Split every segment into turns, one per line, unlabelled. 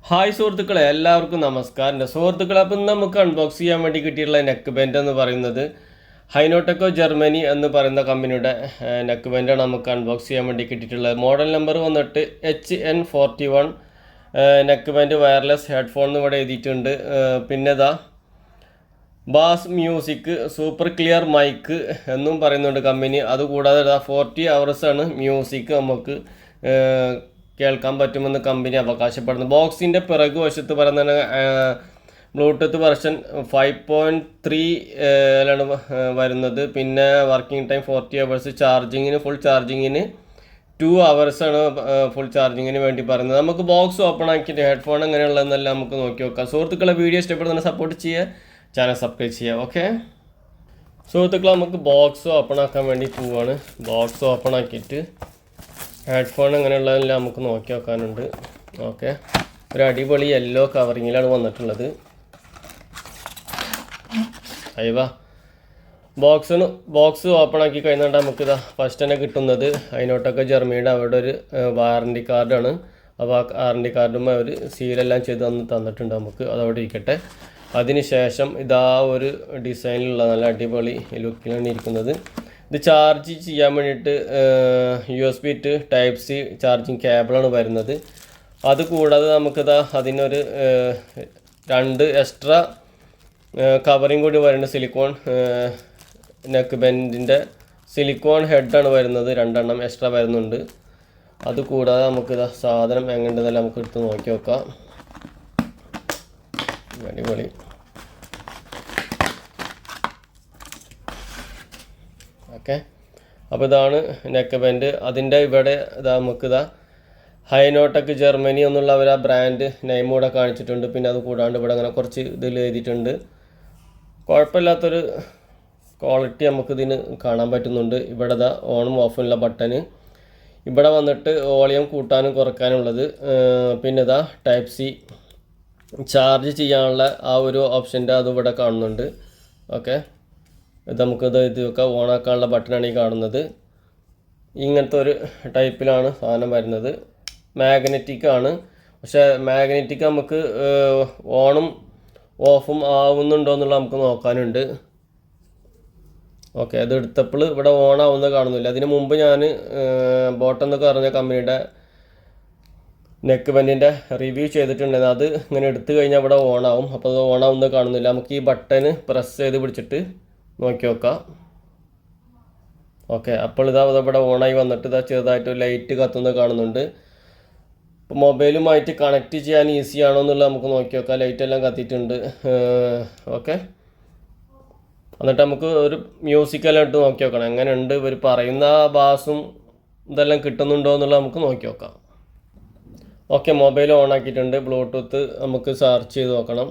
Hi സുഹൃത്തുക്കളെ, എല്ലാവർക്കും നമസ്കാരം. സുഹൃത്തുക്കളെ, അപ്പം നമുക്ക് അൺബോക്സ് ചെയ്യാൻ വേണ്ടി കിട്ടിയിട്ടുള്ള നെക്ക് ബാൻഡ് എന്ന് പറയുന്നത് ഹൈനോടെക്കോ ജർമ്മനി എന്ന് പറയുന്ന കമ്പനിയുടെ നെക്ക് ബാൻഡാണ് നമുക്ക് അൺബോക്സ് ചെയ്യാൻ വേണ്ടി കിട്ടിയിട്ടുള്ളത്. മോഡൽ നമ്പർ വന്നിട്ട് HN-41 neck band wireless headphone എന്ന് ഇവിടെ എഴുതിയിട്ടുണ്ട്. പിന്നെ ഇതാ bass music super clear mic എന്നും പറയുന്നുണ്ട് കമ്പനി. അതുകൂടാതെ 40 ഹവേഴ്സാണ് മ്യൂസിക് നമുക്ക് കേൾക്കാൻ പറ്റുമെന്ന് കമ്പനി അവകാശപ്പെടുന്നു. ബോക്സിൻ്റെ പിറകു വശത്ത് പറയുന്ന ബ്ലൂടൂത്ത് വെർഷൻ 5.3 വരുന്നത്. പിന്നെ വർക്കിംഗ് ടൈം 40 ഹവേഴ്സ്, ചാർജിങ്ങിന് ഫുൾ ചാർജിങ്ങിന് 2 ഹവേഴ്സാണ് ഫുൾ ചാർജിങ്ങിന് വേണ്ടി പറയുന്നത്. നമുക്ക് ബോക്സ് ഓപ്പൺ ആക്കിയിട്ട് ഹെഡ്ഫോൺ എങ്ങനെയുള്ളതെന്നെല്ലാം നമുക്ക് നോക്കി നോക്കാം. സുഹൃത്തുക്കളെ, വീഡിയോ ഇഷ്ടപ്പെടുന്ന സപ്പോർട്ട് ചെയ്യുക, ചാനൽ സബ്സ്ക്രൈബ് ചെയ്യുക. ഓക്കെ സുഹൃത്തുക്കളെ, നമുക്ക് ബോക്സ് ഓപ്പൺ ആക്കാൻ വേണ്ടി പോവുകയാണ്. ബോക്സ് ഓപ്പൺ ആക്കിയിട്ട് ഹെഡ്ഫോൺ അങ്ങനെയുള്ളതെല്ലാം നമുക്ക് നോക്കി നോക്കാനുണ്ട്. ഓക്കെ, ഒരു അടിപൊളി യെല്ലോ കവറിങ്ങിലാണ് വന്നിട്ടുള്ളത്. അയ്യവാ, ബോക്സ് ഓപ്പൺ ആക്കി കഴിഞ്ഞാൽ നമുക്ക് ഇതാ ഫസ്റ്റ് തന്നെ കിട്ടുന്നത് ഹൈനോടെക്കോ ജർമ്മനിയുടെ അവരുടെ ഒരു വാറണ്ടി കാർഡാണ്. അപ്പോൾ ആ വാറണ്ടി കാർഡും അവർ സീലെല്ലാം ചെയ്ത് തന്നിട്ടുണ്ട് നമുക്ക്. അതവിടെ ഇരിക്കട്ടെ. അതിനുശേഷം ഇതാ ഒരു ഡിസൈനിലുള്ള നല്ല അടിപൊളി ലുക്കിലാണ് ഇരിക്കുന്നത്. ഇത് ചാർജ് ചെയ്യാൻ വേണ്ടിയിട്ട് USB to Type-C ചാർജിങ് കേബിളാണ് വരുന്നത്. അതുകൂടാതെ നമുക്കിതാ അതിനൊരു 2 എക്സ്ട്രാ കവറിങ് കൂടി വരുന്നുണ്ട്. സിലിക്കോൺ നെക്ക് ബാൻഡിൻ്റെ സിലിക്കോൺ ഹെഡാണ് വരുന്നത്. 2 എണ്ണം എക്സ്ട്രാ വരുന്നുണ്ട്. അതുകൂടാതെ നമുക്കിതാ സാധനം എങ്ങനെയുണ്ടെന്നല്ല നമുക്ക് എടുത്ത് നോക്കി നോക്കാം. അടിപൊളി. ഓക്കെ, അപ്പോൾ ഇതാണ് നെക്ക് ബാൻഡ്. അതിൻ്റെ ഇവിടെ ഇതാ നമുക്കിതാ ഹൈനോടെക് ജർമ്മനി എന്നുള്ള അവർ ആ ബ്രാൻഡ് നെയിം കൂടെ കാണിച്ചിട്ടുണ്ട്. പിന്നെ അത് കൂടാണ്ട് ഇവിടെ അങ്ങനെ കുറച്ച് ഇതിൽ എഴുതിയിട്ടുണ്ട്. കുഴപ്പമില്ലാത്തൊരു ക്വാളിറ്റി നമുക്കിതിന് കാണാൻ പറ്റുന്നുണ്ട്. ഇവിടെ ഇതാ ഓണും ഓഫുമുള്ള ബട്ടന്, ഇവിടെ വന്നിട്ട് വോളിയം കൂട്ടാനും കുറയ്ക്കാനുള്ളത്. പിന്നെ ഇതാ Type-C ചാർജ് ചെയ്യാനുള്ള ആ ഒരു ഓപ്ഷൻ്റെ അത് ഇവിടെ കാണുന്നുണ്ട്. ഓക്കെ, ഇത് നമുക്കിത് ഇത് വെക്കാം. ഓണാക്കാനുള്ള ബട്ടണാണ് ഈ കാണുന്നത്. ഇങ്ങനത്തെ ഒരു ടൈപ്പിലാണ് സാധനം വരുന്നത്. മാഗ്നറ്റിക് ആണ്. പക്ഷേ മാഗ്നറ്റിക് നമുക്ക് ഓണും ഓഫും ആവുന്നുണ്ടോ എന്നുള്ളത് നമുക്ക് നോക്കാനുണ്ട്. ഓക്കെ, അത് എടുത്തപ്പോൾ ഇവിടെ ഓൺ ആവുന്നത് കാണുന്നില്ല. അതിന് മുമ്പ് ഞാൻ ബോട്ടെന്നൊക്കെ പറഞ്ഞ കമ്പനിയുടെ നെക്ക് ബാൻഡിൻ്റെ റിവ്യൂ ചെയ്തിട്ടുണ്ടായിരുന്നു. അത് ഇങ്ങനെ എടുത്തു കഴിഞ്ഞാൽ ഇവിടെ ഓൺ ആവും. അപ്പോൾ അത് ഓൺ ആവുന്നത് കാണുന്നില്ല. നമുക്ക് ഈ ബട്ടന് പ്രസ് ചെയ്ത് പിടിച്ചിട്ട് നോക്കി നോക്കാം. ഓക്കെ, അപ്പോൾ ഇതാ ഇവിടെ ഓണായി വന്നിട്ട് ഇതാ ചെറുതായിട്ട് ലൈറ്റ് കത്തുന്നത് കാണുന്നുണ്ട്. ഇപ്പോൾ മൊബൈലുമായിട്ട് കണക്ട് ചെയ്യാൻ ഈസി ആണോ എന്നുള്ളത് നമുക്ക് നോക്കി നോക്കാം. ലൈറ്റെല്ലാം കത്തിയിട്ടുണ്ട്. ഓക്കെ, എന്നിട്ട് നമുക്ക് ഒരു മ്യൂസിക്കെല്ലാം ഇട്ട് നോക്കി നോക്കണം എങ്ങനെയുണ്ട്, ഇവർ പറയുന്ന ബാസും ഇതെല്ലാം കിട്ടുന്നുണ്ടോ എന്നുള്ളത് നമുക്ക് നോക്കി നോക്കാം. ഓക്കെ, മൊബൈൽ ഓൺ ആക്കിയിട്ടുണ്ട്. ബ്ലൂടൂത്ത് നമുക്ക് സെർച്ച് ചെയ്ത് നോക്കണം.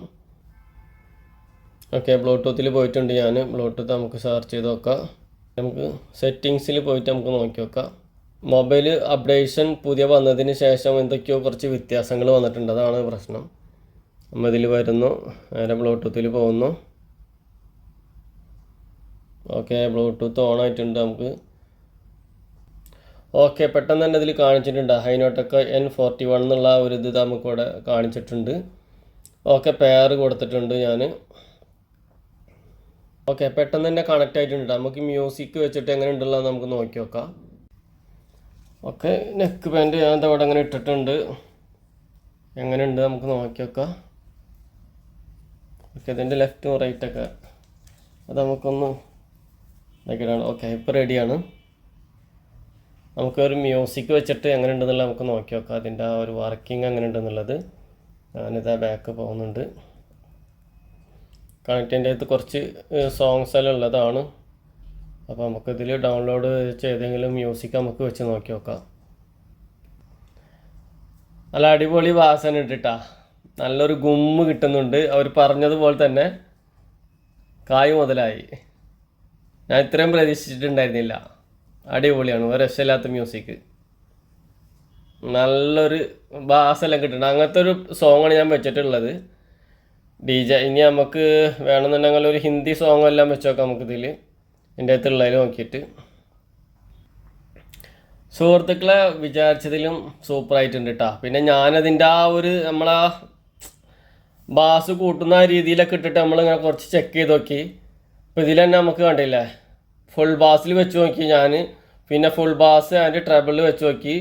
ഓക്കെ, ബ്ലൂടൂത്തിൽ പോയിട്ടുണ്ട് ഞാൻ. ബ്ലൂടൂത്ത് നമുക്ക് സെർച്ച് ചെയ്ത് നോക്കാം. നമുക്ക് സെറ്റിങ്സിൽ പോയിട്ട് നമുക്ക് നോക്കി നോക്കാം. മൊബൈൽ അപ്ഡേഷൻ പുതിയ വന്നതിന് ശേഷം എന്തൊക്കെയോ കുറച്ച് വ്യത്യാസങ്ങൾ വന്നിട്ടുണ്ട്. അതാണ് പ്രശ്നം. നമ്മൾ ഇതിൽ വരുന്നു, നേരെ ബ്ലൂടൂത്തിൽ പോകുന്നു. ഓക്കെ, ബ്ലൂടൂത്ത് ഓൺ ആയിട്ടുണ്ട് നമുക്ക്. ഓക്കെ, പെട്ടെന്ന് തന്നെ ഇതിൽ കാണിച്ചിട്ടുണ്ട് ഹൈനോടെക്കോ N41 എന്നുള്ള ഒരു ഇത് നമുക്കിവിടെ കാണിച്ചിട്ടുണ്ട്. ഓക്കെ, പെയർ കൊടുത്തിട്ടുണ്ട് ഞാൻ. ഓക്കെ, പെട്ടെന്ന് തന്നെ കണക്റ്റ് ആയിട്ടുണ്ട്. നമുക്ക് മ്യൂസിക് വെച്ചിട്ട് എങ്ങനെ ഉണ്ടല്ലോ നമുക്ക് നോക്കി നോക്കാം. ഓക്കെ, നെക്ക് ബാൻഡ് ഞാൻ അവിടെ അങ്ങനെ ഇട്ടിട്ടുണ്ട്. എങ്ങനെയുണ്ട് നമുക്ക് നോക്കി നോക്കാം. ഓക്കെ, ഇതിൻ്റെ ലെഫ്റ്റും റൈറ്റൊക്കെ അത് നമുക്കൊന്ന് ഇതാക്കിയിട്ടാണ്. ഓക്കെ, ഇപ്പോൾ റെഡിയാണ്. നമുക്കൊരു മ്യൂസിക് വെച്ചിട്ട് എങ്ങനെ ഉണ്ടെന്നുള്ള നമുക്ക് നോക്കി നോക്കാം. അതിൻ്റെ ആ ഒരു വർക്കിംഗ് എങ്ങനെ ഉണ്ടെന്നുള്ളത്. ഞാനിതാ ബാക്ക് പോകുന്നുണ്ട്. കണക്റ്റിൻ്റെ അടുത്ത് കുറച്ച് സോങ്സ് എല്ലാം ഉള്ളതാണ്. അപ്പോൾ നമുക്കിതിൽ ഡൗൺലോഡ് ചെയ്തെങ്കിലും മ്യൂസിക് നമുക്ക് വെച്ച് നോക്കി നോക്കാം. നല്ല അടിപൊളി വാസന ഇട്ടിട്ടാ, നല്ലൊരു ഗുമ്മ് കിട്ടുന്നുണ്ട്. അവർ പറഞ്ഞതുപോലെ തന്നെ കായ് മുതലായി. ഞാൻ ഇത്രയും പ്രതീക്ഷിച്ചിട്ടുണ്ടായിരുന്നില്ല. അടിപൊളിയാണ്, ഒരു രക്ഷയില്ലാത്ത മ്യൂസിക്, നല്ലൊരു ബാസെല്ലാം കിട്ടുന്നുണ്ട്. അങ്ങനത്തെ ഒരു സോങ്ങാണ് ഞാൻ വെച്ചിട്ടുള്ളത്. DJ ഇനി നമുക്ക് വേണമെന്നുണ്ടെങ്കിൽ ഒരു ഹിന്ദി സോങ് എല്ലാം വെച്ച് നോക്കാം നമുക്കിതിൽ എൻ്റെ അടുത്തുള്ളതിൽ നോക്കിയിട്ട്. സുഹൃത്തുക്കളെ വിചാരിച്ചതിലും സൂപ്പറായിട്ടുണ്ട് കേട്ടോ. പിന്നെ ഞാനതിൻ്റെ ആ ഒരു നമ്മളാ ബാസ് കൂട്ടുന്ന രീതിയിലൊക്കെ ഇട്ടിട്ട് നമ്മളിങ്ങനെ കുറച്ച് ചെക്ക് ചെയ്ത് നോക്കി. ഇപ്പോൾ ഇതിൽ തന്നെ നമുക്ക് കണ്ടില്ലേ, ഫുൾ ബാസിൽ വെച്ച് നോക്കി ഞാൻ. പിന്നെ ഫുൾ ബാസ് അതിൻ്റെ ട്രബിളിൽ വെച്ച് നോക്കി.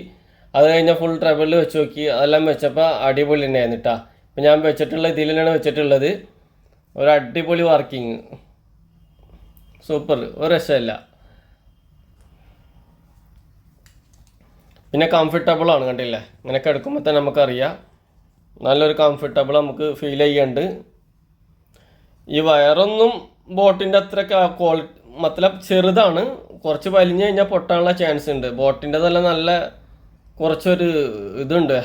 അത് കഴിഞ്ഞാൽ ഫുൾ ട്രബിളിൽ വെച്ച് നോക്കി. അതെല്ലാം വെച്ചപ്പോൾ അടിപൊളി തന്നെയായിരുന്നു കേട്ടോ. ഇപ്പം ഞാൻ വെച്ചിട്ടുള്ള ഇതിൽ തന്നെയാണ് വെച്ചിട്ടുള്ളത്. ഒരു അടിപൊളി വർക്കിങ്, സൂപ്പർ, ഒരു രസമില്ല. പിന്നെ കംഫർട്ടബിളാണ്, കണ്ടില്ലേ, ഇങ്ങനെയൊക്കെ എടുക്കുമ്പോൾ തന്നെ നമുക്കറിയാം നല്ലൊരു കംഫർട്ടബിൾ നമുക്ക് ഫീൽ ചെയ്യുന്നുണ്ട്. ഈ വയറൊന്നും ബോട്ടിൻ്റെ അത്ര ക്വാളിറ്റി മത്തലം ചെറുതാണ്, കുറച്ച് വലിഞ്ഞു കഴിഞ്ഞാൽ പൊട്ടാനുള്ള ചാൻസ് ഉണ്ട്. ബോട്ടിൻ്റെ നല്ല കുറച്ചൊരു ഇതുണ്ട്,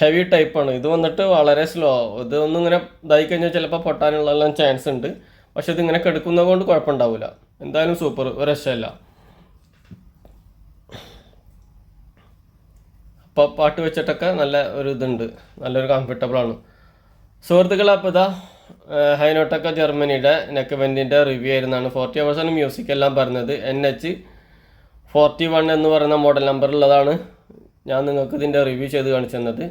ഹെവി ടൈപ്പാണ്. ഇത് വന്നിട്ട് വളരെ സ്ലോ. ഇതൊന്നും ഇങ്ങനെ ഇതായി കഴിഞ്ഞാൽ ചിലപ്പോൾ പൊട്ടാനുള്ള ചാൻസ് ഉണ്ട്. പക്ഷെ ഇതിങ്ങനെ കെടുക്കുന്നത് കൊണ്ട് കുഴപ്പമുണ്ടാവില്ല. എന്തായാലും സൂപ്പർ, ഒരു രക്ഷമില്ല. അപ്പോൾ പാട്ട് വെച്ചിട്ടൊക്കെ നല്ല ഒരു ഇതുണ്ട്, നല്ലൊരു കംഫർട്ടബിളാണ് സുഹൃത്തുക്കളെ. അപ്പോൾ ഇതാ ഹൈനോ ടെക്കോ ജർമ്മനിയുടെ നെക്ക്ബാൻഡിൻ്റെ റിവ്യൂ ആയിരുന്നാണ്. 40 hours മ്യൂസിക് എല്ലാം പറഞ്ഞത്. HN-41 എന്ന് പറയുന്ന മോഡൽ നമ്പറുള്ളതാണ് ഞാൻ നിങ്ങൾക്ക് ഇതിൻ്റെ റിവ്യൂ ചെയ്ത് കാണിച്ചു തന്നത്.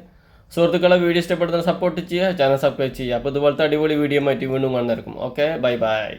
സുഹൃത്തുക്കളെ, വീഡിയോ ഇഷ്ടപ്പെടുന്ന സപ്പോർട്ട് ചെയ്യുക, ചാനൽ സബ്സ്ക്രൈബ് ചെയ്യുക. അപ്പോൾ ഇതുപോലത്തെ അടിപൊളി വീഡിയോ ആയിട്ട് വീണ്ടും കാണുന്നതായിരിക്കും. Okay, bye bye.